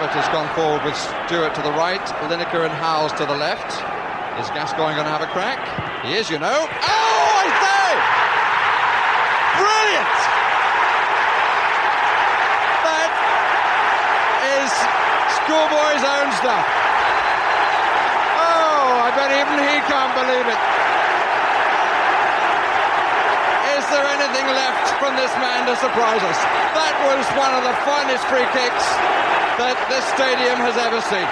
Moffat has gone forward with Stewart to the right, Lineker and Howes to the left. Is Gascoigne going to have a crack? He is, you know. Oh, I say! Brilliant! That is schoolboy's own stuff. Oh, I bet even he can't believe it. Is there anything left from this man to surprise us? That was one of the finest free kicks that this stadium has ever seen.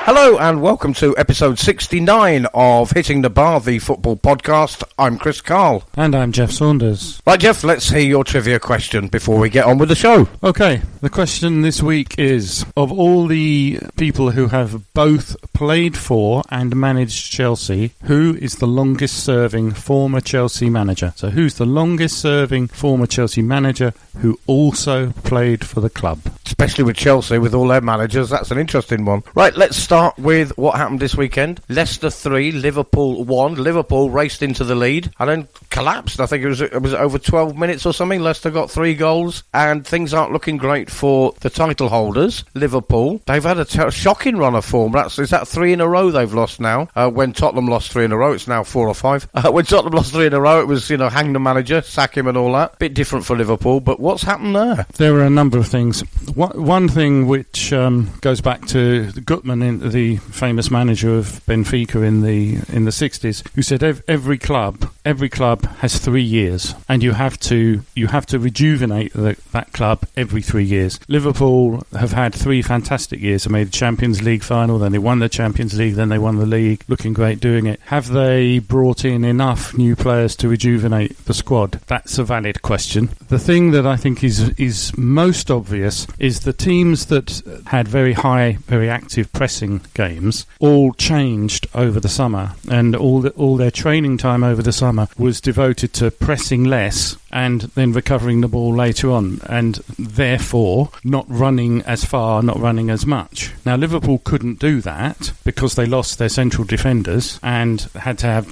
Hello and welcome to episode 69 of Hitting the Bar, the football podcast. I'm Chris Karle. And I'm Geoff Saunders. Right, Geoff, let's hear your trivia question before we get on with the show. Okay, the question this week is, of all the people who have both played for and managed Chelsea, who is the longest serving former Chelsea manager? So who's the longest serving former Chelsea manager who also played for the club? Especially with Chelsea, with all their managers, that's an interesting one. Right, let's start with what happened this weekend. Leicester 3, Liverpool 1. Liverpool raced into the lead and then collapsed. I think it was over 12 minutes or something. Leicester got 3 goals and things aren't looking great for the title holders, Liverpool. They've had a shocking run of form. Is that 3 in a row they've lost now? When Tottenham lost 3 in a row, it's now 4 or 5. When Tottenham lost 3 in a row, it was, hang the manager, sack him and all that. Bit different for Liverpool, but what's happened there? There were a number of things. One thing which goes back to Gutmann, the famous manager of Benfica in the 60s, who said every club has 3 years, and you have to rejuvenate that club every 3 years. Liverpool have had 3 fantastic years. They made the Champions League final, then they won the Champions League, then they won the league, looking great doing it. Have they brought in enough new players to rejuvenate the squad? That's a valid question. The thing that I think is most obvious is the teams that had very high, very active pressing games all changed over the summer, and all their training time over the summer was devoted to pressing less and then recovering the ball later on, and therefore not running as far, not running as much. Now Liverpool couldn't do that because they lost their central defenders and had to have the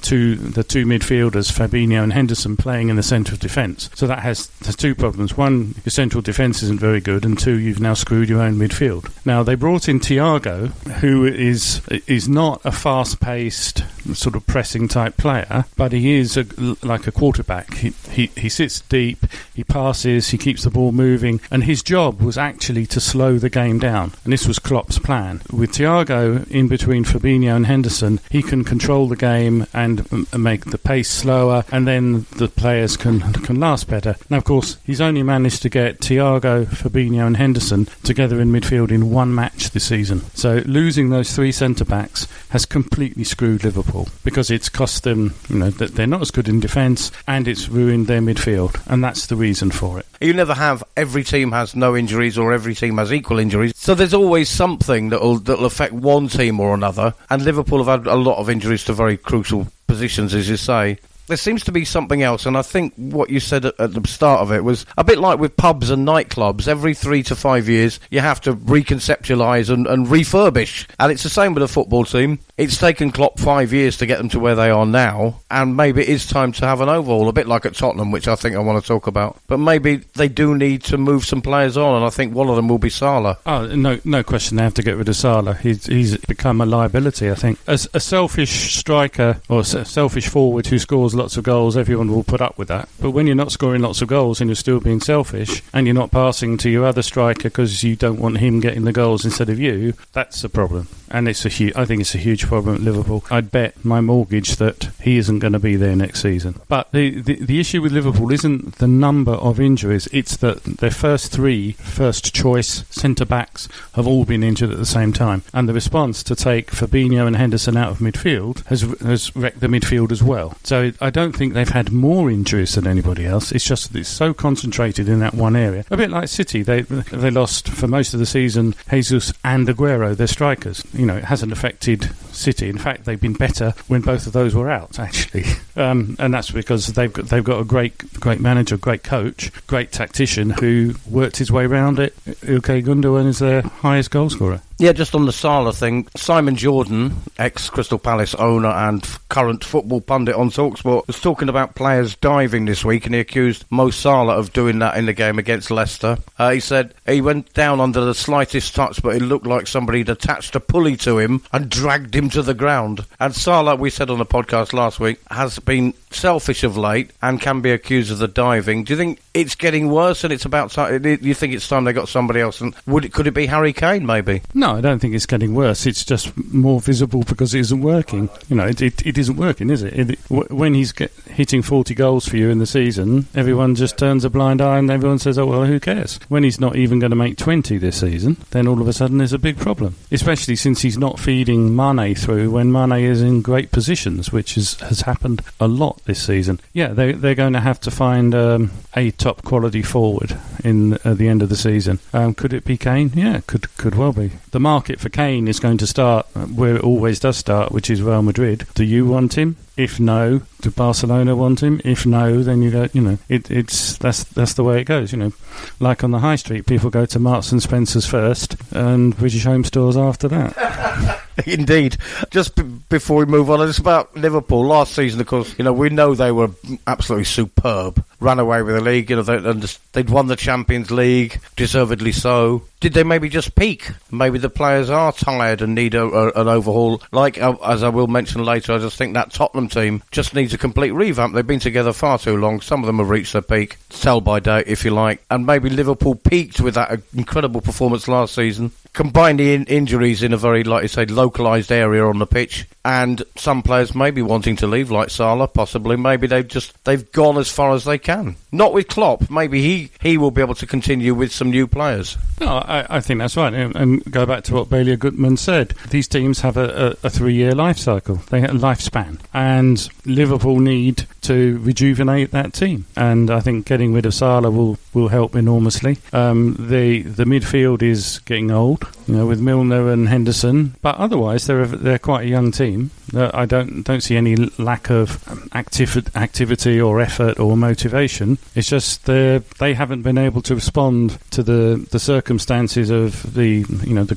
two midfielders, Fabinho and Henderson, playing in the centre of defence. So that has 2 problems. One, your central defence isn't very good, and 2, you've now screwed your own midfield. Now they brought in Thiago, who is not a fast-paced sort of pressing type player, but he is like a quarterback. He sits deep, he passes, he keeps the ball moving, and his job was actually to slow the game down, and this was Klopp's plan. With Thiago in between Fabinho and Henderson, he can control the game and make the pace slower, and then the players can last better. Now of course he's only managed to get Thiago, Fabinho and Henderson together in midfield in 1 match this season, so losing those 3 centre-backs has completely screwed Liverpool, because it's cost them, that they're not as good in defence, and it's ruined their midfield, and that's the reason for it. You never have every team has no injuries or every team has equal injuries, so there's always something that'll affect one team or another, and Liverpool have had a lot of injuries to very crucial positions, as you say. There seems to be something else, and I think what you said at the start of it was a bit like with pubs and nightclubs. Every 3 to 5 years, you have to reconceptualise and refurbish. And it's the same with a football team. It's taken Klopp 5 years to get them to where they are now, and maybe it is time to have an overhaul, a bit like at Tottenham, which I think I want to talk about. But maybe they do need to move some players on, and I think one of them will be Salah. Oh, no question, they have to get rid of Salah. He's become a liability, I think. As a selfish striker, or a selfish forward who scores lots of goals, everyone will put up with that. But when you're not scoring lots of goals and you're still being selfish, and you're not passing to your other striker because you don't want him getting the goals instead of you, that's a problem. And I think it's a huge problem at Liverpool. I'd bet my mortgage that he isn't going to be there next season. But the issue with Liverpool isn't the number of injuries, it's that their first 3 first-choice centre-backs have all been injured at the same time. And the response to take Fabinho and Henderson out of midfield has wrecked the midfield as well. So I don't think they've had more injuries than anybody else. It's just that it's so concentrated in that one area. A bit like City. They lost for most of the season Jesus and Aguero, their strikers. It hasn't affected City. In fact, they've been better when both of those were out, actually. And that's because they've got a great manager, great coach, great tactician who worked his way around it. Ilkay Gundogan is their highest goal scorer. Yeah, just on the Salah thing, Simon Jordan, ex-Crystal Palace owner and current football pundit on TalkSport, was talking about players diving this week, and he accused Mo Salah of doing that in the game against Leicester. He said he went down under the slightest touch, but it looked like somebody had attached a pulley to him and dragged him to the ground. And Salah, we said on the podcast last week, has been selfish of late and can be accused of the diving. Do you think it's getting worse and it's about time? You think it's time they got somebody else? And could it be Harry Kane, maybe? No, I don't think it's getting worse. It's just more visible because it isn't working. You know, it isn't working, is it? When he's hitting 40 goals for you in the season, everyone just turns a blind eye and everyone says, oh, well, who cares? When he's not even going to make 20 this season, then all of a sudden there's a big problem. Especially since he's not feeding Mane through when Mane is in great positions, which has happened a lot this season. Yeah, they're going to have to find a top quality forward at the end of the season. Could it be Kane? Yeah, could well be. The market for Kane is going to start where it always does start, which is Real Madrid. Do you want him? If no, do Barcelona want him? If no, then you go, you know, that's the way it goes, you know. Like on the high street, people go to Marks and Spencer's first and British Home Stores after that. Indeed. Just before we move on, it's about Liverpool. Last season, of course, you know, we know they were absolutely superb. Ran away with the league, you know, they'd won the Champions League, deservedly so. Did they maybe just peak? Maybe the players are tired and need an overhaul. Like, as I will mention later, I just think that Tottenham team just needs a complete revamp. They've been together far too long. Some of them have reached their peak, sell by date, if you like. And maybe Liverpool peaked with that incredible performance last season. Combine the injuries in a very, like you say, localised area on the pitch, and some players may be wanting to leave, like Salah, possibly. Maybe they've gone as far as they can. Not with Klopp. Maybe he will be able to continue with some new players. No, I think that's right. And go back to what Bailey Goodman said. These teams have a 3-year life cycle. They have a lifespan. And Liverpool need to rejuvenate that team. And I think getting rid of Salah will help enormously. The midfield is getting old, you know, with Milner and Henderson. But otherwise, they're quite a young team. I don't see any lack of activity or effort or motivation. It's just they haven't been able to respond to the circumstances of the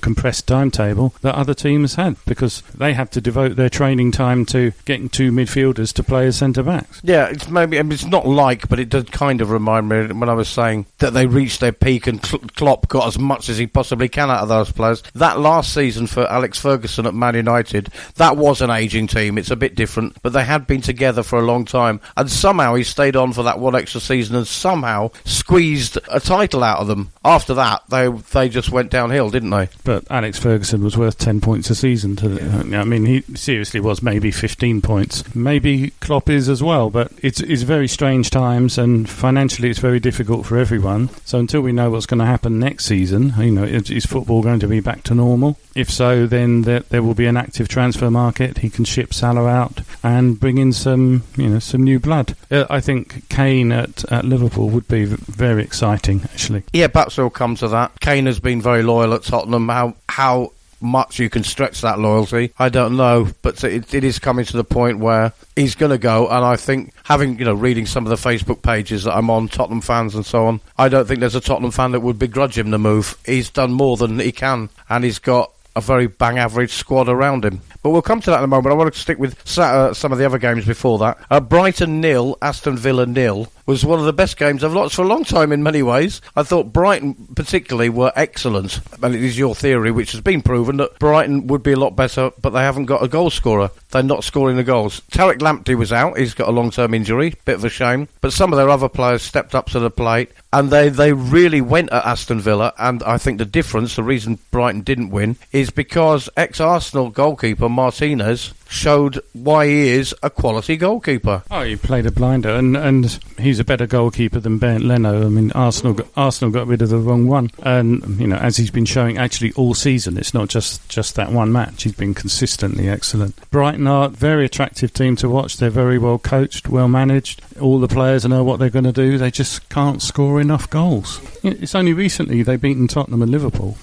compressed timetable that other teams had, because they have to devote their training time to getting two midfielders to play as centre backs. Yeah, it's maybe, I mean, it's not like, but it does kind of remind me when I was saying that they reached their peak and Klopp got as much as he possibly can out of those players. That last season for Alex Ferguson at Man United, that was an ageing team. It's a bit different, but they had been together for a long time, and somehow he stayed on for that one extra season and somehow squeezed a title out of them. After that, they just went downhill, didn't they? But Alex Ferguson was worth 10 points a season. I mean, he seriously was maybe 15 points. Maybe Klopp is as well, but it's very strange times, and financially it's very difficult for everyone. So until we know what's going to happen next season, you know, is football going to be back to normal? If so, then there will be an active transfer market. He can ship Salah out and bring in some new blood. I think Kane at Liverpool would be very exciting, actually. Yeah, perhaps it'll come to that. Kane has been very loyal at Tottenham. How much you can stretch that loyalty, I don't know, but it is coming to the point where he's going to go, and I think, reading some of the Facebook pages that I'm on, Tottenham fans and so on, I don't think there's a Tottenham fan that would begrudge him the move. He's done more than he can, and he's got a very bang-average squad around him. But we'll come to that in a moment. I want to stick with some of the other games before that. Brighton 0, Aston Villa 0 was one of the best games I've watched for a long time in many ways. I thought Brighton particularly were excellent. And it is your theory, which has been proven, that Brighton would be a lot better, but they haven't got a goal scorer. They're not scoring the goals. Tariq Lamptey was out. He's got a long-term injury. Bit of a shame. But some of their other players stepped up to the plate, and they really went at Aston Villa. And I think the difference, the reason Brighton didn't win, is because ex-Arsenal goalkeeper Martinez showed why he is a quality goalkeeper. Oh, he played a blinder, and he's a better goalkeeper than Bernd Leno. I mean, Arsenal got rid of the wrong one, and as he's been showing actually all season, it's not just that one match. He's been consistently excellent. Brighton are a very attractive team to watch. They're very well coached, well managed. All the players know what they're going to do. They just can't score enough goals. It's only recently they've beaten Tottenham and Liverpool.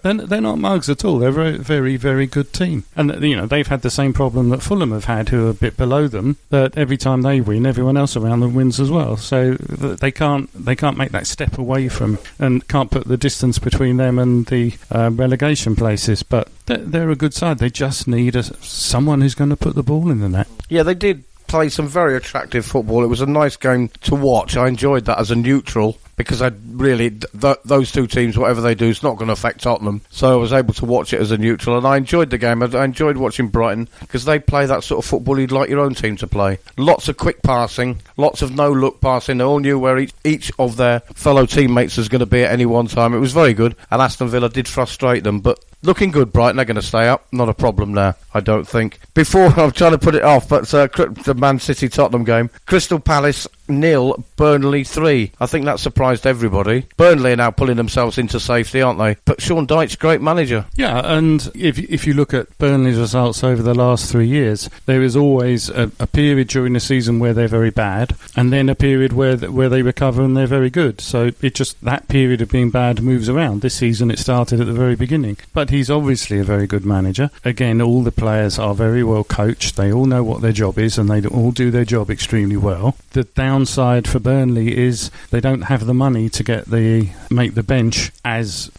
They're not mugs at all. They're a very, very, very good team, and they've had the same problem that Fulham have had, who are a bit below them, that every time they win, everyone else around them wins as well. So they can't make that step away from, and can't put the distance between them and the relegation places. But they're a good side. They just need someone who's going to put the ball in the net. Yeah, they did play some very attractive football. It was a nice game to watch. I enjoyed that as a neutral, because I really those two teams, whatever they do, is not going to affect Tottenham. So I was able to watch it as a neutral, and I enjoyed the game. I enjoyed watching Brighton, because they play that sort of football you'd like your own team to play. Lots of quick passing, lots of no-look passing. They all knew where each of their fellow teammates was going to be at any one time. It was very good, and Aston Villa did frustrate them, but looking good, Brighton. They're going to stay up. Not a problem there, I don't think. Before, I'm trying to put it off, but the Man City-Tottenham game. Crystal Palace 0, Burnley 3. I think that surprised everybody. Burnley are now pulling themselves into safety, aren't they? But Sean Dyche, great manager. Yeah, and if you look at Burnley's results over the last 3 years, there is always a period during the season where they're very bad, and then a period where they recover and they're very good. So it just, that period of being bad moves around. This season it started at the very beginning. But he's obviously a very good manager. Again, all the players are very well coached. They all know what their job is, and they all do their job extremely well. The downside for Burnley is they don't have the money to make the bench as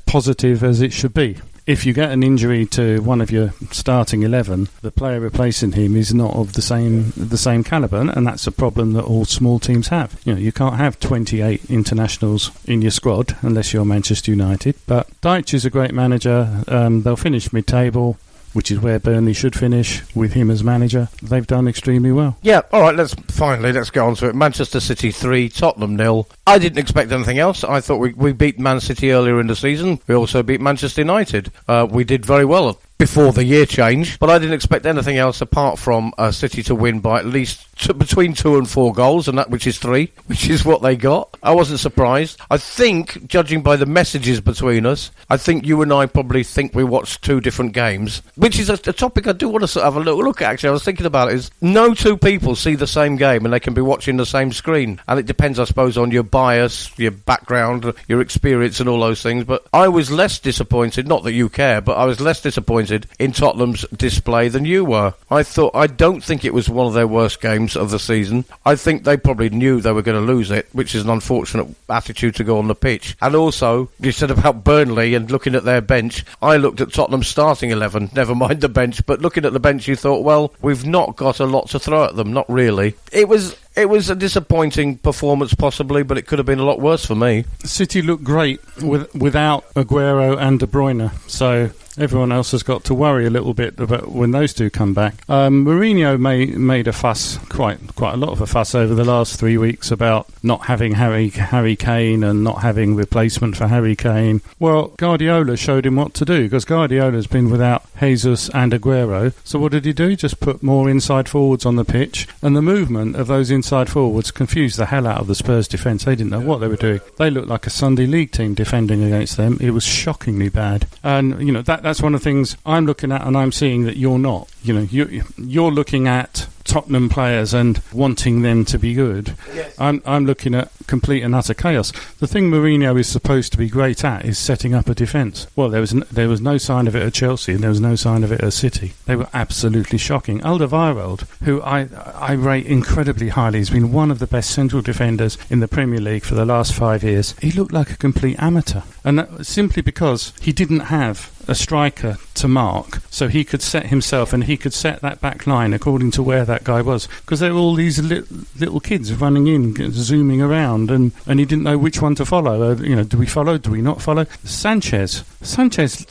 positive as it should be. If you get an injury to one of your starting 11, the player replacing him is not of the same calibre, and that's a problem that all small teams have. You know, you can't have 28 internationals in your squad unless you're Manchester United. But Dyche is a great manager. They'll finish mid-table, which is where Burnley should finish with him as manager. They've done extremely well. Yeah, all right, let's get on to it. Manchester City 3, Tottenham 0. I didn't expect anything else. I thought we beat Man City earlier in the season. We also beat Manchester United. We did very well before the year change, but I didn't expect anything else apart from City to win by at least between 2 and 4 goals, and that which is 3, which is what they got. I wasn't surprised. I think, judging by the messages between us, I think you and I probably think we watched 2 different games, which is a topic I do want to sort of have a little look at. Actually, I was thinking about it, is no 2 people see the same game and they can be watching the same screen, and it depends, I suppose, on your bias, your background, your experience and all those things. But I was less disappointed, not that you care, but I was less disappointed in Tottenham's display than you were. I don't think it was one of their worst games of the season. I think they probably knew they were going to lose it, which is an unfortunate attitude to go on the pitch. And also, you said about Burnley and looking at their bench, I looked at Tottenham's starting 11, never mind the bench, but looking at the bench you thought, well, we've not got a lot to throw at them, not really. It was a disappointing performance possibly, but it could have been a lot worse for me. City looked great without Aguero and De Bruyne, so everyone else has got to worry a little bit about when those two come back. Mourinho made a fuss, quite a lot of a fuss over the last 3 weeks about not having Harry Kane and not having replacement for Harry Kane. Well, Guardiola showed him what to do, because Guardiola's been without Jesus and Aguero. So what did he do? Just put more inside forwards on the pitch, and the movement of those inside forwards confused the hell out of the Spurs defence. They didn't know what they were doing. They looked like a Sunday League team defending against them. It was shockingly bad. And, you know, that's one of the things I'm looking at, and I'm seeing that you're not. You know, you're looking at Tottenham players and wanting them to be good. Yes. I'm looking at complete and utter chaos. The thing Mourinho is supposed to be great at is setting up a defence. Well, there was no sign of it at Chelsea, and there was no sign of it at City. They were absolutely shocking. Alderweireld, who I rate incredibly highly, has been one of the best central defenders in the Premier League for the last 5 years. He looked like a complete amateur, and that simply because he didn't have a striker to mark, so he could set himself and he could set that back line according to where that guy was, because there were all these little kids running in, zooming around, and he didn't know which one to follow. Do we follow? Do we not follow? Sanchez,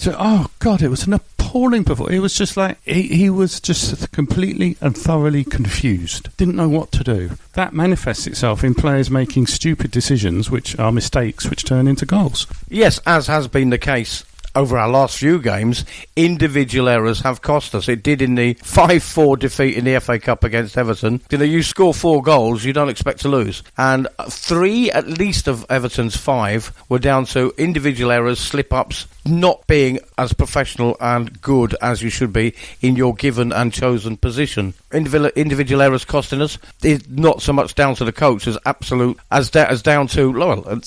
oh God, it was an appalling performance. It was just like he was just completely and thoroughly confused, didn't know what to do. That manifests itself in players making stupid decisions, which are mistakes, which turn into goals. Yes, as has been the case over our last few games, individual errors have cost us. It did in the 5-4 defeat in the FA Cup against Everton. You know, you score 4 goals, you don't expect to lose. And 3, at least, of Everton's 5 were down to individual errors, slip-ups, not being as professional and good as you should be in your given and chosen position. Individual errors costing us is not so much down to the coach as down to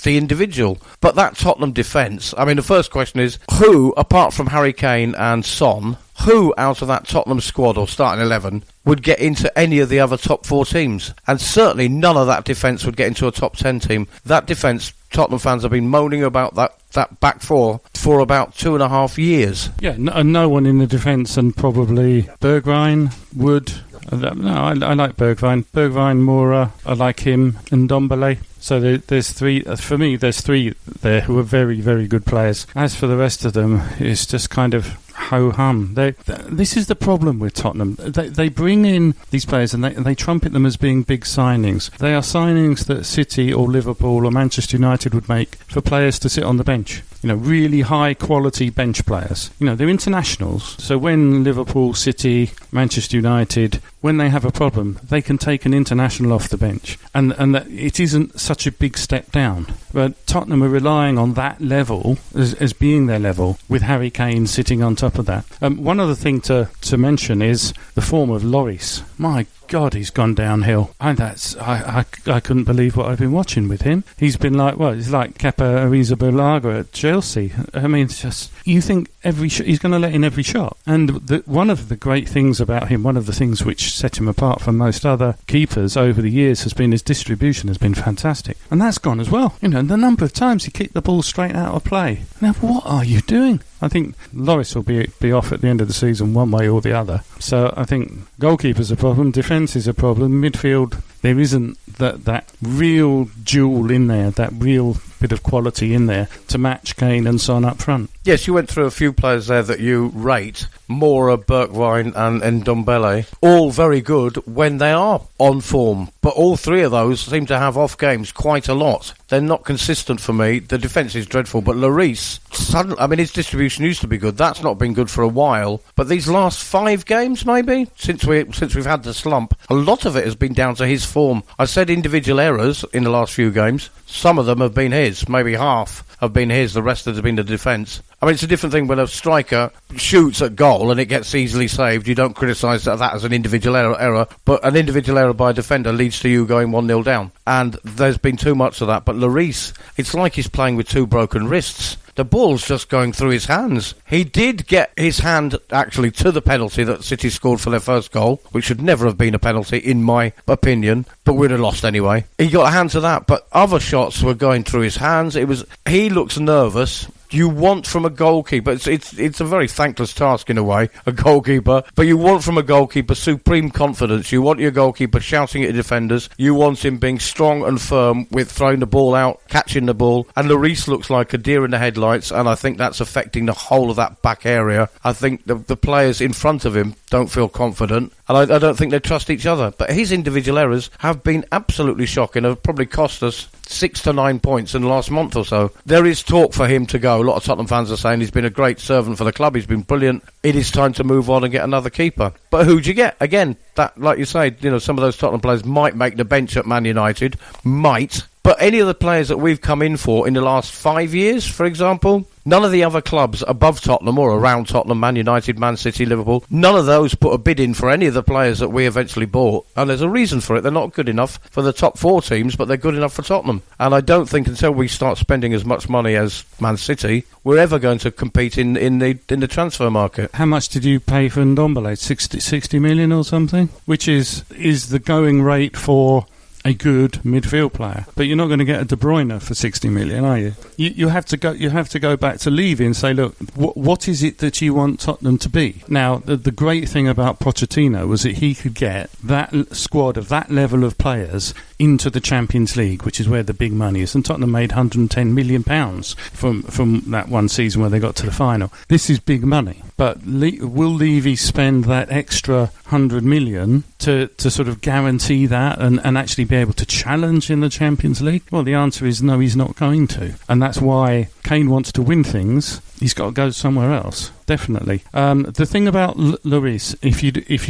the individual. But that Tottenham defence, I mean, the first question is, who, apart from Harry Kane and Son, who out of that Tottenham squad or starting 11 would get into any of the other top 4 teams? And certainly none of that defence would get into a top 10 team. That defence, Tottenham fans have been moaning about that back four for about 2.5 years. Yeah, no one in the defence, and probably Bergwijn, Wood. No, I like Bergwijn. Bergwijn, Moura, I like him, and Ndombele. So there's 3, for me, there's 3 there who are very, very good players. As for the rest of them, it's just kind of ho-hum. This is the problem with Tottenham. They bring in these players and they trumpet them as being big signings. They are signings that City or Liverpool or Manchester United would make for players to sit on the bench. Really high quality bench players. They're internationals. So when Liverpool, City, Manchester United, when they have a problem, they can take an international off the bench. And that it isn't such a big step down. But Tottenham are relying on that level as being their level, with Harry Kane sitting on top of that. One other thing to mention is the form of Lloris. My God, he's gone downhill. And I couldn't believe what I've been watching with him. He's been he's like Kepa Arrizabalaga at Chelsea. I mean, it's just, you think he's going to let in every shot. And one of the great things about him, one of the things which set him apart from most other keepers over the years, has been his distribution has been fantastic. And that's gone as well. The number of times he kicked the ball straight out of play. Now, what are you doing? I think Lloris will be off at the end of the season one way or the other. So I think goalkeeper's a problem, defence is a problem, midfield, there isn't that real jewel in there, that real bit of quality in there to match Kane and Son up front. Yes, you went through a few players there that you rate. Moura, Bergwijn and Ndombele. All very good when they are on form. But all 3 of those seem to have off games quite a lot. They're not consistent for me. The defence is dreadful. But Lloris, his distribution used to be good. That's not been good for a while. But these last 5 games, maybe, since we've had the slump, a lot of it has been down to his form. I said individual errors in the last few games. Some of them have been his. Maybe half have been his. The rest has been the defence. It's a different thing when a striker shoots at goal and it gets easily saved. You don't criticise that as an individual error, but an individual error by a defender leads to you going 1-0 down. And there's been too much of that. But Lloris, it's like he's playing with 2 broken wrists. The ball's just going through his hands. He did get his hand, actually, to the penalty that City scored for their first goal, which should never have been a penalty, in my opinion, but we'd have lost anyway. He got a hand to that, but other shots were going through his hands. He looks nervous. You want from a goalkeeper, it's a very thankless task in a way, a goalkeeper, but you want from a goalkeeper supreme confidence. You want your goalkeeper shouting at your defenders. You want him being strong and firm with throwing the ball out, catching the ball. And Lloris looks like a deer in the headlights, and I think that's affecting the whole of that back area. I think the players in front of him don't feel confident, and I don't think they trust each other. But his individual errors have been absolutely shocking, have probably cost us 6 to 9 points in the last month or so. There is talk for him to go. A lot of Tottenham fans are saying he's been a great servant for the club. He's been brilliant. It is time to move on and get another keeper. But who'd you get? Again, that, like you say, some of those Tottenham players might make the bench at Man United. Might. But any of the players that we've come in for in the last 5 years, for example, none of the other clubs above Tottenham or around Tottenham, Man United, Man City, Liverpool, none of those put a bid in for any of the players that we eventually bought. And there's a reason for it. They're not good enough for the top 4 teams, but they're good enough for Tottenham. And I don't think until we start spending as much money as Man City, we're ever going to compete in the transfer market. How much did you pay for Ndombele? 60 million or something? Which is the going rate for a good midfield player. But you're not going to get a De Bruyne for 60 million, are you? You have to go back to Levy and say, look, what is it that you want Tottenham to be? Now, the great thing about Pochettino was that he could get that squad of that level of players into the Champions League, which is where the big money is. And Tottenham made £110 million from that one season where they got to the final. This is big money. But will Levy spend that extra 100 million to sort of guarantee that and actually be able to challenge in the Champions League? Well, the answer is no, he's not going to. And that's why Kane wants to win things. He's got to go somewhere else, definitely. The thing about Lloris, if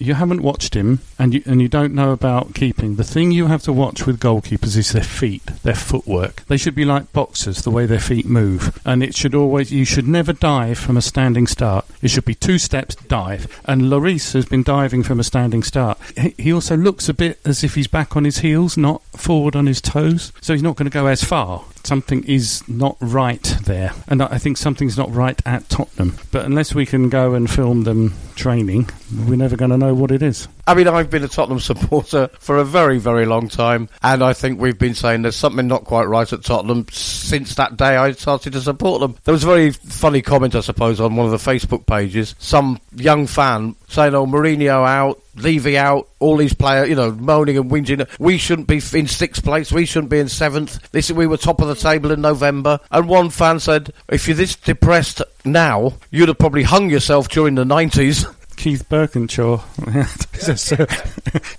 you haven't watched him and you don't know about keeping, the thing you have to watch with goalkeepers is their feet, their footwork. They should be like boxers, the way their feet move. And you should never dive from a standing start. It should be 2 steps, dive. And Lloris has been diving from a standing start. He also looks a bit as if he's back on his heels, not forward on his toes. So he's not going to go as far. Something is not right there. And I think something's not right at Tottenham them. But unless we can go and film them training, we're never going to know what it is. I mean, I've been a Tottenham supporter for a very, very long time, and I think we've been saying there's something not quite right at Tottenham since that day I started to support them. There was a very funny comment, I suppose, on one of the Facebook pages. Some young fan saying, oh, Mourinho out, Levy out, all these players, moaning and whinging. We shouldn't be in 6th place, we shouldn't be in 7th. We were top of the table in November. And one fan said, if you're this depressed now, you'd have probably hung yourself during the 90s. Keith Birkinshaw.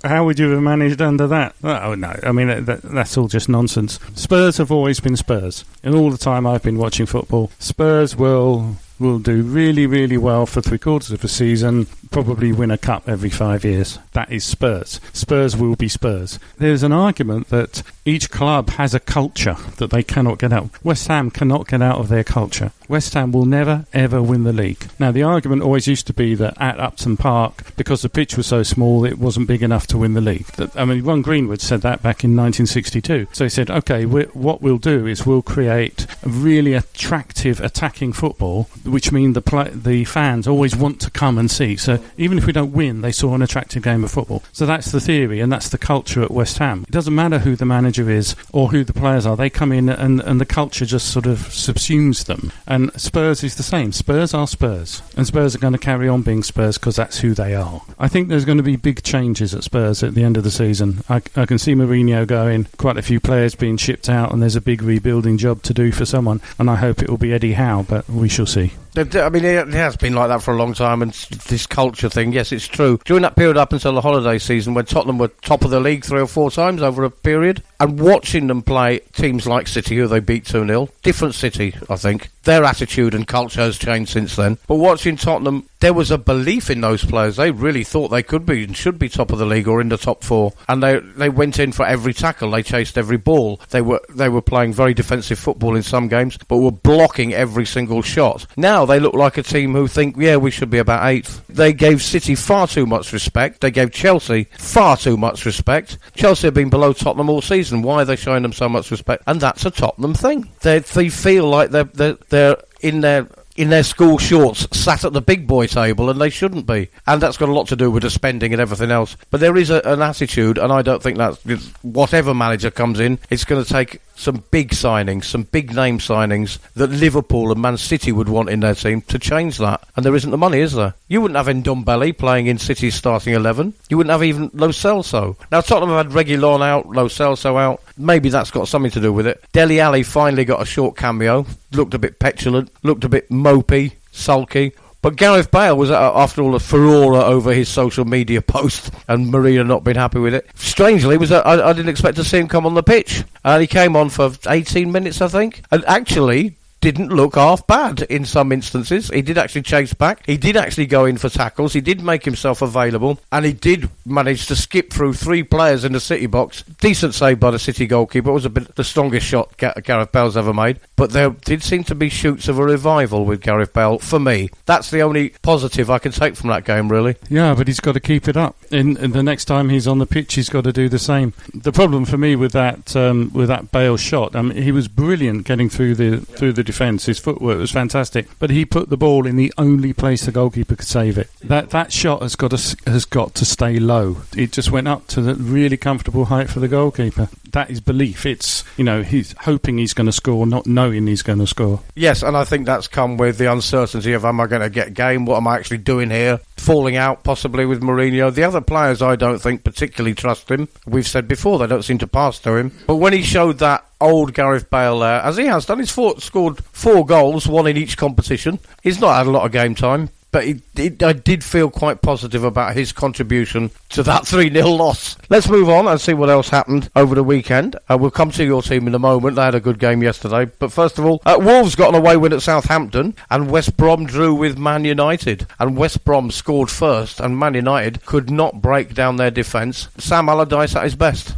How would you have managed under that? Oh, no. I mean, that's all just nonsense. Spurs have always been Spurs. And all the time I've been watching football, Spurs will do really, really well for 3/4 of a season, probably win a cup every 5 years. That is Spurs. Spurs will be Spurs. There's an argument that each club has a culture that they cannot get out. West Ham cannot get out of their culture. West Ham will never, ever win the league. Now, the argument always used to be that at Upton Park, because the pitch was so small, it wasn't big enough to win the league. Ron Greenwood said that back in 1962. So he said, OK, what we'll do is we'll create a really attractive attacking football, which means the fans always want to come and see. So even if we don't win, they saw an attractive game of football. So that's the theory, and that's the culture at West Ham. It doesn't matter who the manager is or who the players are. They come in and the culture just sort of subsumes them. And Spurs is the same. Spurs are Spurs. And Spurs are going to carry on being Spurs because that's who they are. I think there's going to be big changes at Spurs at the end of the season. I can see Mourinho going, quite a few players being shipped out, and there's a big rebuilding job to do for someone. And I hope it will be Eddie Howe, but we shall see. I mean, it has been like that for a long time, and this culture thing, yes, it's true. During that period up until the holiday season, when Tottenham were top of the league 3 or 4 times over a period, and watching them play teams like City, who they beat 2-0, different City, I think. Their attitude and culture has changed since then. But watching Tottenham, there was a belief in those players. They really thought they could be and should be top of the league or in the top 4. And they went in for every tackle. They chased every ball. They were playing very defensive football in some games, but were blocking every single shot. Now they look like a team who think, yeah, we should be about 8th. They gave City far too much respect. They gave Chelsea far too much respect. Chelsea have been below Tottenham all season. Why are they showing them so much respect? And that's a Tottenham thing. They feel like they're in their school shorts sat at the big boy table, and they shouldn't be. And that's got a lot to do with the spending and everything else. But there is an attitude, and I don't think that whatever manager comes in, it's going to take some big signings, some big name signings that Liverpool and Man City would want in their team to change that. And there isn't the money, is there? You wouldn't have Ndombele playing in City's starting 11. You wouldn't have even Lo Celso. Now, Tottenham have had Reguilon out, Lo Celso out. Maybe that's got something to do with it. Dele Alli finally got a short cameo. Looked a bit petulant, looked a bit mopey, sulky. But Gareth Bale was, after all, the furore over his social media post, and Mourinho not been happy with it. Strangely, I didn't expect to see him come on the pitch. He came on for 18 minutes, I think, and actually didn't look half bad in some instances. He did actually chase back. He did actually go in for tackles. He did make himself available, and he did manage to skip through 3 players in the City box. Decent save by the City goalkeeper. It was a bit the strongest shot Gareth Bale's ever made. But there did seem to be shoots of a revival with Gareth Bale, for me. That's the only positive I can take from that game, really. Yeah, but he's got to keep it up. And the next time he's on the pitch, he's got to do the same. The problem for me with that Bale shot, he was brilliant getting through the defence. His footwork was fantastic, but he put the ball in the only place the goalkeeper could save it. That shot has got to stay low. It just went up to the really comfortable height for the goalkeeper. That is belief. It's, he's hoping he's going to score, not knowing he's going to score. Yes, and I think that's come with the uncertainty of, am I going to get game? What am I actually doing here? Falling out possibly with Mourinho. The other players I don't think particularly trust him. We've said before, they don't seem to pass to him. But when he showed that old Gareth Bale there, as he has done, he's scored 4 goals, 1 in each competition. He's not had a lot of game time. But I did feel quite positive about his contribution to that 3-0 loss. Let's move on and see what else happened over the weekend. We'll come to your team in a moment. They had a good game yesterday. But first of all, Wolves got an away win at Southampton, and West Brom drew with Man United. And West Brom scored first, and Man United could not break down their defence. Sam Allardyce at his best.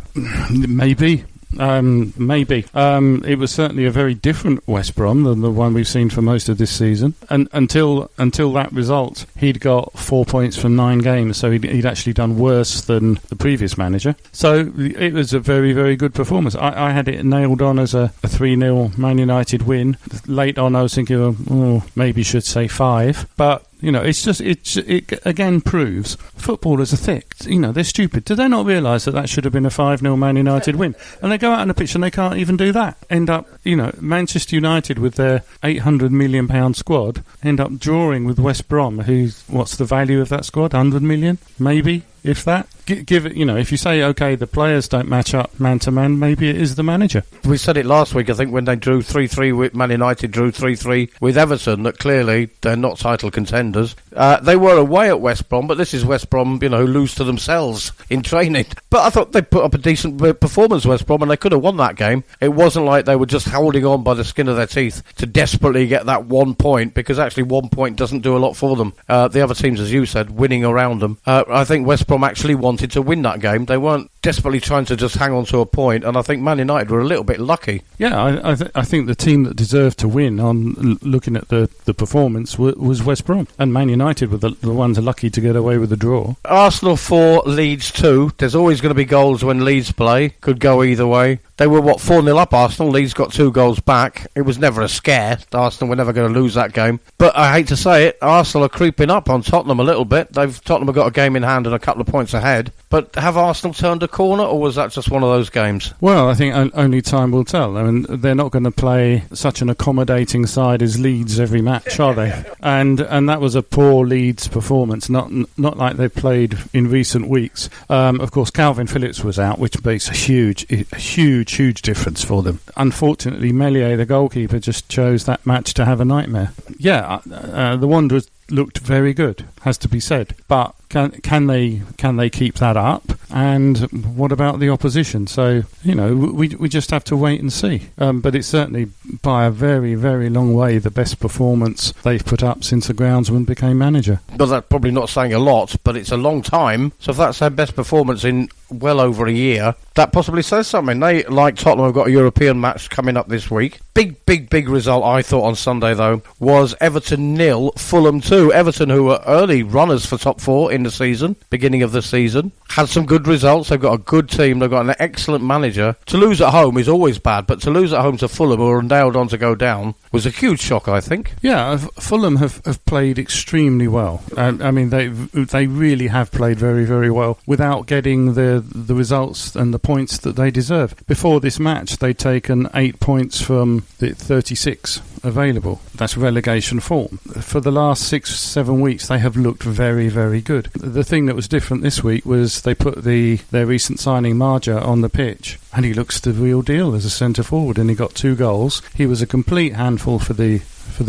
Maybe. Maybe. It was certainly a very different West Brom than the one we've seen for most of this season. And until that result, he'd got 4 points from 9 games, so he'd actually done worse than the previous manager. So it was a very, very good performance. I had it nailed on as a 3-0 Man United win. Late on, I was thinking, maybe should say 5. But it again proves footballers are thick. They're stupid. Do they not realise that should have been a 5-0 Man United win? And they go out on the pitch and they can't even do that. End up, Manchester United with their £800 million squad end up drawing with West Brom. What's the value of that squad? 100 million, maybe. If that, give it, if you say, okay, the players don't match up man to man, maybe it is the manager. We said it last week, I think, when they drew 3-3 with Man United, drew 3-3 with Everton, that clearly they're not title contenders. They were away at West Brom, but this is West Brom, who lose to themselves in training. But I thought they put up a decent performance, West Brom, and they could have won that game. It wasn't like they were just holding on by the skin of their teeth to desperately get that 1 point, because actually 1 point doesn't do a lot for them. The other teams, as you said, winning around them. I think West Brom actually wanted to win that game. They weren't desperately trying to just hang on to a point, and I think Man United were a little bit lucky. Yeah, I think the team that deserved to win, on looking at the performance, was West Brom, and Man United were the ones lucky to get away with the draw. Arsenal 4, Leeds 2. There's always going to be goals when Leeds play. Could go either way. They were, 4-0 up, Arsenal. Leeds got 2 goals back. It was never a scare. Arsenal were never going to lose that game. But I hate to say it, Arsenal are creeping up on Tottenham a little bit. Tottenham have got a game in hand and a couple of points ahead. But have Arsenal turned a corner, or was that just one of those games? Well, I think only time will tell. I mean, they're not going to play such an accommodating side as Leeds every match, are they? And that was a poor Leeds performance, not like they've played in recent weeks. Of course, Calvin Phillips was out, which makes a huge difference for them. Unfortunately, Meslier, the goalkeeper, just chose that match to have a nightmare. Yeah, the Wanderers looked very good, has to be said. But can they keep that up? And what about the opposition? So, we just have to wait and see. But it's certainly by a very, very long way the best performance they've put up since the groundsman became manager. Well, that's probably not saying a lot, but it's a long time. So if that's their best performance in well over a year, that possibly says something. They, like Tottenham, have got a European match coming up this week. Big result, I thought, on Sunday, though, was Everton 0, Fulham 2. Everton, who were early runners for top 4 in the season, beginning of the season, had some good results. They've got a good team. They've got an excellent manager. To lose at home is always bad, but to lose at home to Fulham, who are nailed on to go down, was a huge shock, I think. Yeah, Fulham have played extremely well. I mean, they really have played very, very well without getting the results and the points that they deserve. Before this match, they'd taken 8 points from the 36 available. That's relegation form. For the last 6-7 weeks, they have looked very, very good. The thing that was different this week was they put their recent signing Marja on the pitch, and he looks the real deal as a centre forward, and he got 2 goals. He was a complete handful for the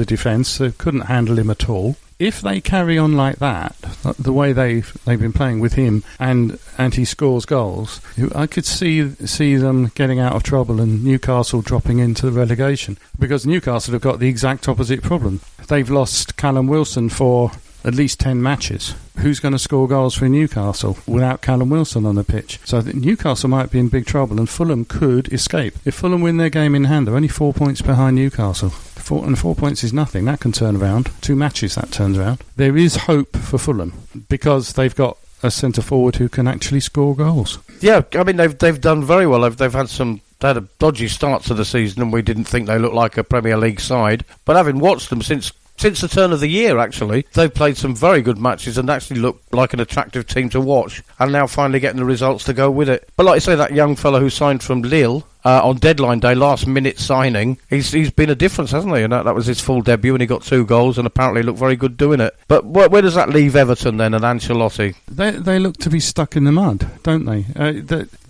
defence. They couldn't handle him at all. If they carry on like that, the way they've been playing with him, and he scores goals, I could see them getting out of trouble and Newcastle dropping into the relegation, because Newcastle have got the exact opposite problem. They've lost Callum Wilson for at least 10 matches. Who's going to score goals for Newcastle without Callum Wilson on the pitch? So I think Newcastle might be in big trouble, and Fulham could escape. If Fulham win their game in hand, they're only 4 points behind Newcastle. 4 points is nothing. That can turn around. 2 matches that turns around. There is hope for Fulham because they've got a centre forward who can actually score goals. Yeah, I mean they've done very well. They had a dodgy start to the season, and we didn't think they looked like a Premier League side. But having watched them since the turn of the year, actually, they've played some very good matches and actually look like an attractive team to watch, and now finally getting the results to go with it. But like I say, that young fellow who signed from Lille on deadline day, last minute signing, he's been a difference, hasn't he? And that was his full debut, and he got 2 goals and apparently looked very good doing it. But where does that leave Everton then and Ancelotti? They look to be stuck in the mud, don't they?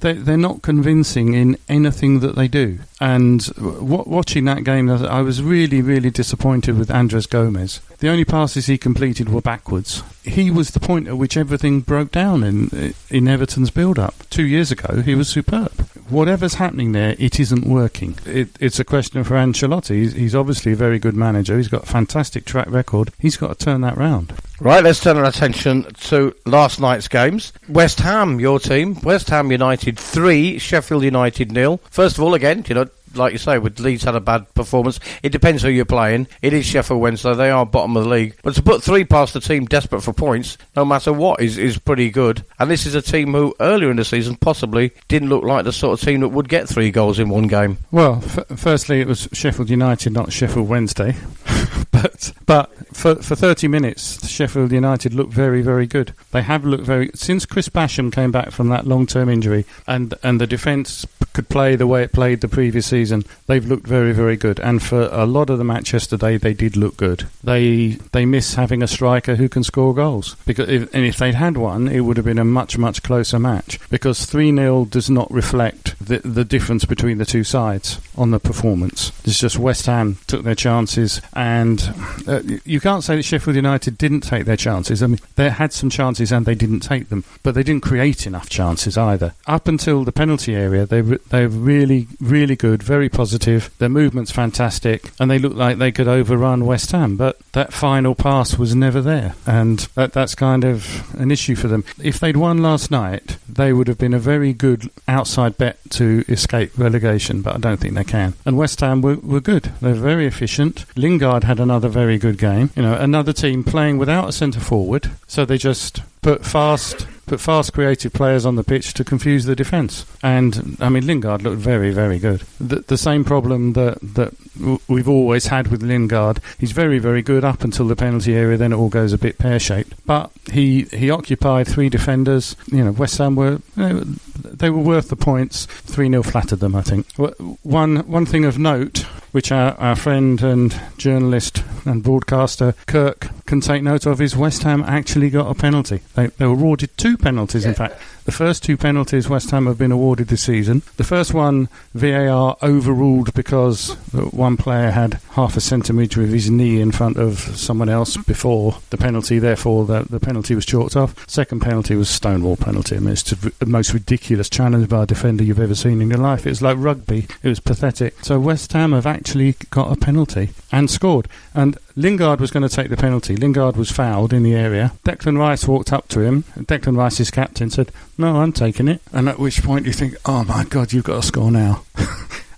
They're not convincing in anything that they do. And watching that game, I was really, really disappointed with Andres Gomez. The only passes he completed were backwards. He was the point at which everything broke down in Everton's build-up. 2 years ago, he was superb. Whatever's happening there, it isn't working. It's a question for Ancelotti. He's obviously a very good manager. He's got a fantastic track record. He's got to turn that round. Right, let's turn our attention to last night's games. West Ham, your team. West Ham United 3, Sheffield United 0. First of all, again, like you say, with Leeds had a bad performance. It depends who you're playing. It is Sheffield Wednesday. They are bottom of the league. But to put 3 past a team desperate for points, no matter what, is pretty good. And this is a team who, earlier in the season, possibly didn't look like the sort of team that would get 3 goals in one game. Well, firstly, it was Sheffield United, not Sheffield Wednesday. But for 30 minutes, Sheffield United looked very, very good. They have looked very... Since Chris Basham came back from that long-term injury and the defence could play the way it played the previous season, they've looked very, very good. And for a lot of the match yesterday, they did look good. They miss having a striker who can score goals. If they'd had one, it would have been a much, much closer match. Because 3-0 does not reflect the difference between the two sides on the performance. It's just West Ham took their chances, and you can't say that Sheffield United didn't take their chances. I mean, they had some chances and they didn't take them, but they didn't create enough chances either. Up until the penalty area, they're really, really good, very positive. Their movement's fantastic, and they look like they could overrun West Ham, but that final pass was never there, and that's kind of an issue for them. If they'd won last night, they would have been a very good outside bet to escape relegation, but I don't think they can. And West Ham were good. They're very efficient. Lingard had another very good game. Another team playing without a centre forward, so they just put fast, creative players on the pitch to confuse the defence. And, I mean, Lingard looked very, very good. The same problem that we've always had with Lingard. He's very, very good up until the penalty area, then it all goes a bit pear-shaped. But he occupied 3 defenders. West Ham were worth the points. 3-0 flattered them, I think. One thing of note, which our friend and journalist and broadcaster Kirk can take note of, is West Ham actually got a penalty. They were awarded 2 penalties, in fact. The first 2 penalties West Ham have been awarded this season. The first one, VAR overruled because one player had half a centimetre of his knee in front of someone else before the penalty, therefore the penalty was chalked off. Second penalty was Stonewall penalty. I mean, it's the most ridiculous challenge by a defender you've ever seen in your life. It was like rugby. It was pathetic. So West Ham have actually got a penalty and scored. And Lingard was going to take the penalty. Lingard was fouled in the area. Declan Rice walked up to him. Declan Rice's captain said, "No, I'm taking it." And at which point you think, oh my God, you've got to score now.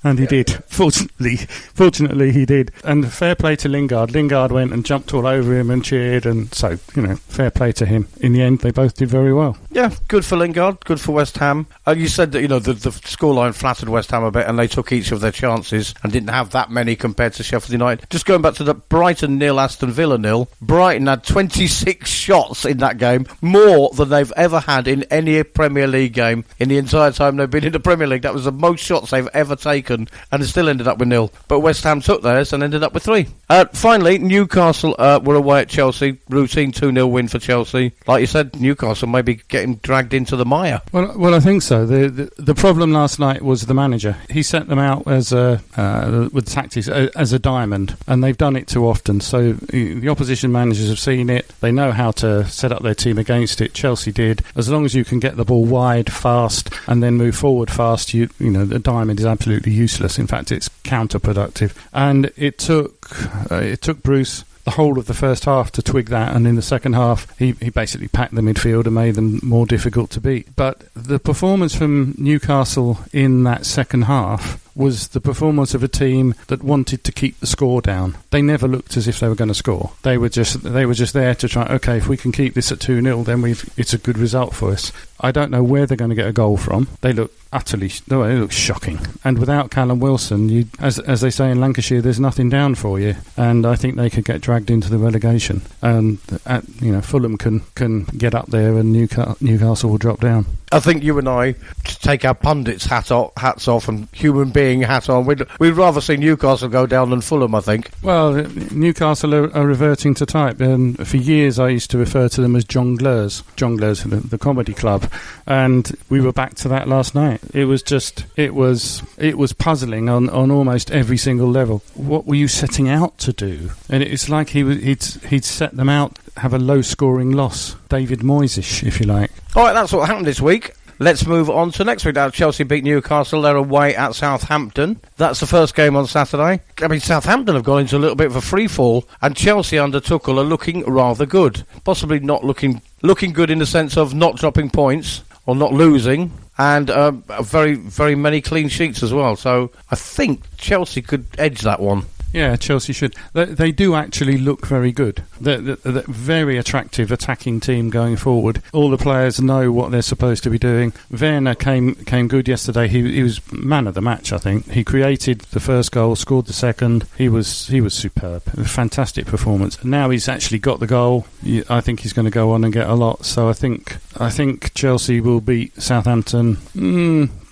And he did. Fortunately, he did. And fair play to Lingard. Lingard went and jumped all over him and cheered. And so, fair play to him. In the end, they both did very well. Yeah, good for Lingard, good for West Ham. You said that, the scoreline flattered West Ham a bit and they took each of their chances and didn't have that many compared to Sheffield United. Just going back to the Brighton 0, Aston Villa 0. Brighton had 26 shots in that game, more than they've ever had in any Premier League game in the entire time they've been in the Premier League. That was the most shots they've ever taken, and it still ended up with 0. But West Ham took theirs and ended up with 3. Finally, Newcastle were away at Chelsea. Routine 2-0 win for Chelsea. Like you said, Newcastle may be getting dragged into the mire. Well, I think so. The problem last night was the manager. He set them out as with tactics as a diamond, and they've done it too often. So the opposition managers have seen it. They know how to set up their team against it. Chelsea did. As long as you can get the ball wide fast and then move forward fast, the diamond is absolutely useless. In fact, it's counterproductive. And it took Bruce the whole of the first half to twig that, and in the second half he basically packed the midfield and made them more difficult to beat. But the performance from Newcastle in that second half was the performance of a team that wanted to keep the score down. They never looked as if they were going to score. They were just there to try, okay, if we can keep this at 2-0, then it's a good result for us. I don't know where they're going to get a goal from. They look they look shocking. And without Callum Wilson, as they say in Lancashire, there's nothing down for you. And I think they could get dragged into the relegation. And Fulham can get up there, and Newcastle will drop down. I think you and I take our pundits' hats off and human being hat on. We'd rather see Newcastle go down than Fulham, I think. Well, Newcastle are reverting to type. For years, I used to refer to them as jongleurs, the comedy club, and we were back to that last night. It was puzzling on almost every single level. What were you setting out to do? And it's like he'd set them out have a low-scoring loss. David Moyes-ish, if you like. All right, that's what happened this week. Let's move on to next week. Now, Chelsea beat Newcastle. They're away at Southampton. That's the first game on Saturday. I mean, Southampton have gone into a little bit of a free fall, and Chelsea under Tuchel are looking rather good. Possibly not looking good in the sense of not dropping points or not losing, and very, very many clean sheets as well. So I think Chelsea could edge that one. Yeah, Chelsea should. They do actually look very good. They're very attractive attacking team going forward. All the players know what they're supposed to be doing. Werner came good yesterday. He was man of the match, I think. He created the first goal, scored the second. He was superb. A fantastic performance. Now he's actually got the goal. I think he's going to go on and get a lot. So I think Chelsea will beat Southampton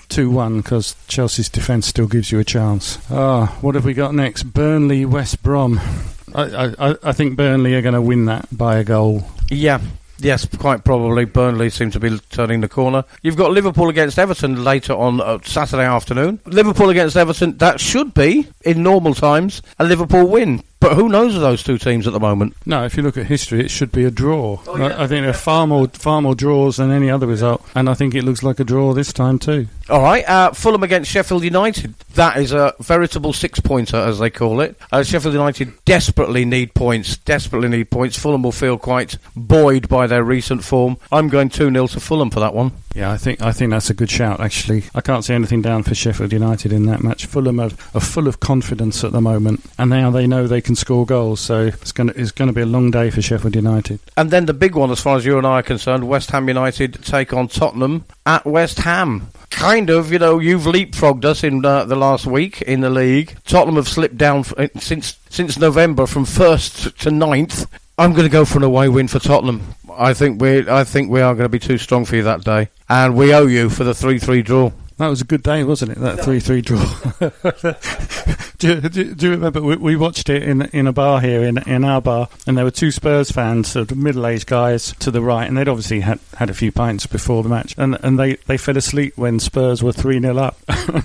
2-1, because Chelsea's defence still gives you a chance. What have we got next? Burnley, West Brom. I think Burnley are going to win that by a goal. Yeah. Yes, quite probably. Burnley seem to be turning the corner. You've got Liverpool against Everton later on Saturday afternoon. Liverpool against Everton, that should be, in normal times, a Liverpool win. But who knows of those two teams at the moment? No, if you look at history, it should be a draw. Oh, yeah. I think there are far more draws than any other result, and I think it looks like a draw this time too. All right, Fulham against Sheffield United. That is a veritable six-pointer, as they call it. Sheffield United desperately need points. Fulham will feel quite buoyed by their recent form. I'm going 2-0 to Fulham for that one. Yeah, I think that's a good shout, actually. I can't see anything down for Sheffield United in that match. Fulham are full of confidence at the moment, and now they know they can score goals, so it's going to be a long day for Sheffield United. And then the big one, as far as you and I are concerned, West Ham United take on Tottenham at West Ham. Kind of, you've leapfrogged us in the last week in the league. Tottenham have slipped down since November from 1st to 9th. I'm going to go for an away win for Tottenham. I think we are going to be too strong for you that day, and we owe you for the 3-3 draw. That was a good day, wasn't it? That 3-3 draw. do you remember we watched it in a bar here in our bar, and there were two Spurs fans, sort of middle-aged guys to the right, and they'd obviously had a few pints before the match, and they fell asleep when Spurs were 3-0 up.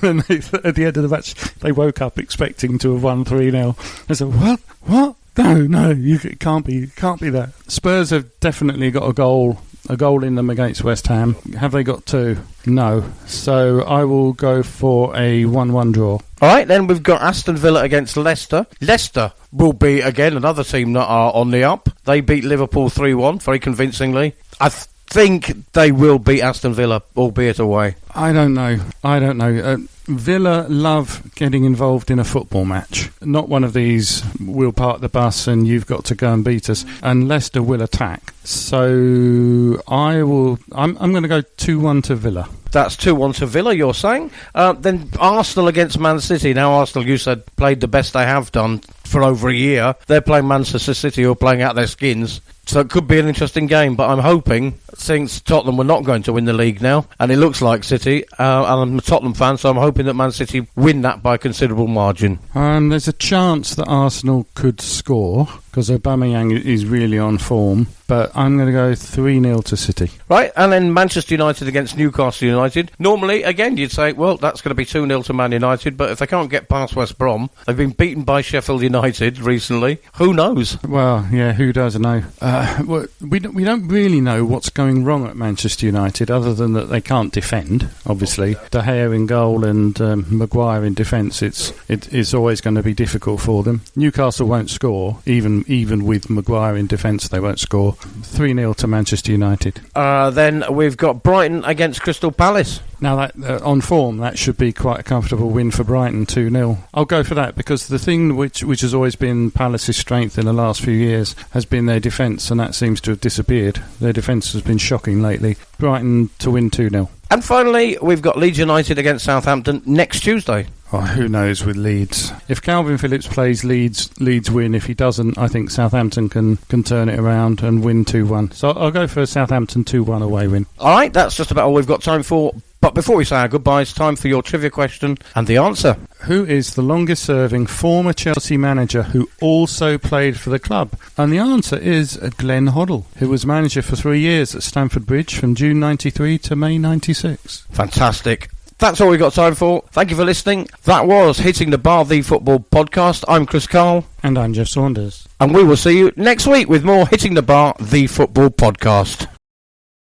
And at the end of the match, they woke up expecting to have won 3-0. I said, what? No, it can't be that. Spurs have definitely got a goal in them against West Ham. Have they got two? No. So I will go for a 1-1 draw. All right, then we've got Aston Villa against Leicester. Leicester will be, again, another team that are on the up. They beat Liverpool 3-1 very convincingly. I think they will beat Aston Villa, albeit away. I don't know. Villa love getting involved in a football match. Not one of these, we'll park the bus and you've got to go and beat us. And Leicester will attack. So I'm going to go 2-1 to Villa. That's 2-1 to Villa, you're saying? Then Arsenal against Man City. Now, Arsenal, you said, played the best they have done for over a year. They're playing Manchester City, who are playing out their skins. So it could be an interesting game, but I'm hoping, since Tottenham were not going to win the league now, and it looks like City, and I'm a Tottenham fan, so I'm hoping that Man City win that by a considerable margin. There's a chance that Arsenal could score, because Aubameyang is really on form, but I'm going to go 3-0 to City. Right, and then Manchester United against Newcastle United. Normally, again, you'd say, well, that's going to be 2-0 to Man United, but if they can't get past West Brom, they've been beaten by Sheffield United recently. Who knows? Well, yeah, who does know? We don't really know what's going wrong at Manchester United, other than that they can't defend, obviously. De Gea in goal and Maguire in defence, it's always going to be difficult for them. Newcastle won't score, even with Maguire in defence, they won't score. 3-0 to Manchester United. Then we've got Brighton against Crystal Palace. Now, that on form, that should be quite a comfortable win for Brighton, 2-0. I'll go for that, because the thing which has always been Palace's strength in the last few years has been their defence, and that seems to have disappeared. Their defence has been shocking lately. Brighton to win 2-0. And finally, we've got Leeds United against Southampton next Tuesday. Oh, who knows with Leeds? If Calvin Phillips plays, Leeds win. If he doesn't, I think Southampton can turn it around and win 2-1. So I'll go for a Southampton 2-1 away win. All right, that's just about all we've got time for. But before we say our goodbyes, time for your trivia question and the answer. Who is the longest-serving former Chelsea manager who also played for the club? And the answer is Glenn Hoddle, who was manager for 3 years at Stamford Bridge from June 93 to May 96. Fantastic. That's all we've got time for. Thank you for listening. That was Hitting the Bar, the football podcast. I'm Chris Karle. And I'm Geoff Saunders. And we will see you next week with more Hitting the Bar, the football podcast.